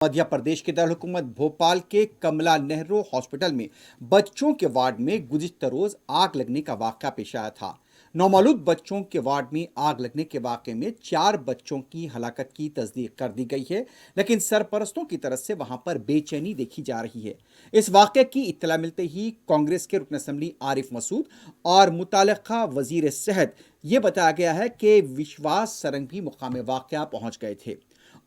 मध्य प्रदेश के दारकूमत भोपाल के कमला नेहरू हॉस्पिटल में बच्चों के वार्ड में गुज़िश्ता रोज आग लगने का वाक़या पेश आया था। नौमालूद बच्चों के वार्ड में आग लगने के वाक़े में 4 बच्चों की हलाकत की तस्दीक कर दी गई है, लेकिन सरपरस्तों की तरफ से वहां पर बेचैनी देखी जा रही है। इस वाक़े की इत्तला मिलते ही कांग्रेस के रुकन असम्बली आरिफ मसूद और मुताल्लिक़ा वज़ीर सेहत ये बताया गया है कि विश्वास सरंग भी मुकाम वाक़या पहुंच गए थे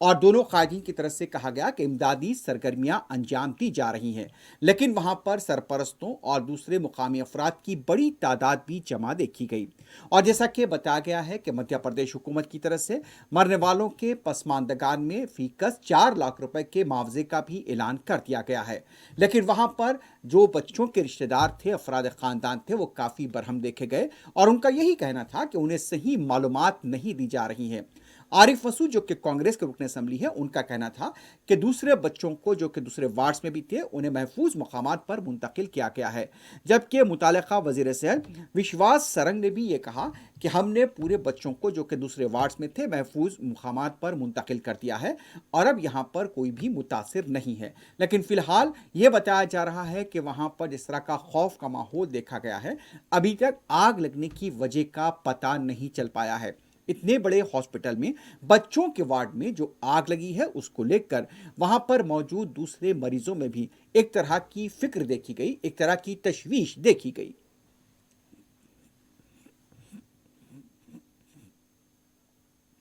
और दोनों कायदीन की तरफ से कहा गया कि इमदादी सरगर्मियां अंजाम दी जा रही हैं, लेकिन वहां पर सरपरस्तों और दूसरे मुकामी अफराद की बड़ी तादाद भी जमा देखी गई। और जैसा कि बताया गया है कि मध्य प्रदेश हुकूमत की तरफ से मरने वालों के पसमानदगान में फीकस 4 लाख रुपए के मुआवजे का भी ऐलान कर दिया गया है, लेकिन वहां पर जो बच्चों के रिश्तेदार थे, अफराद खानदान थे, वो काफ़ी बरहम देखे गए और उनका यही कहना था कि उन्हें सही मालूमात नहीं दी जा रही हैं। आरिफ मसूद जो कि कांग्रेस के रुकन असम्बली है, उनका कहना था कि दूसरे बच्चों को जो कि दूसरे वार्ड्स में भी थे उन्हें महफूज मकामात पर मुंतकिल किया गया है, जबकि मुताल्लिक़ा वज़ीर सेहत विश्वास सरंग ने भी ये कहा कि हमने पूरे बच्चों को जो कि दूसरे वार्ड्स में थे महफूज मकामात पर मुंतकिल कर दिया है और अब यहाँ पर कोई भी मुतासिर नहीं है। लेकिन फ़िलहाल ये बताया जा रहा है कि वहाँ पर जिस तरह का खौफ का माहौल देखा गया है, अभी तक आग लगने की वजह का पता नहीं चल पाया है। इतने बड़े हॉस्पिटल में बच्चों के वार्ड में जो आग लगी है उसको लेकर वहां पर मौजूद दूसरे मरीजों में भी एक तरह की फिक्र देखी गई, एक तरह की तशवीश देखी गई।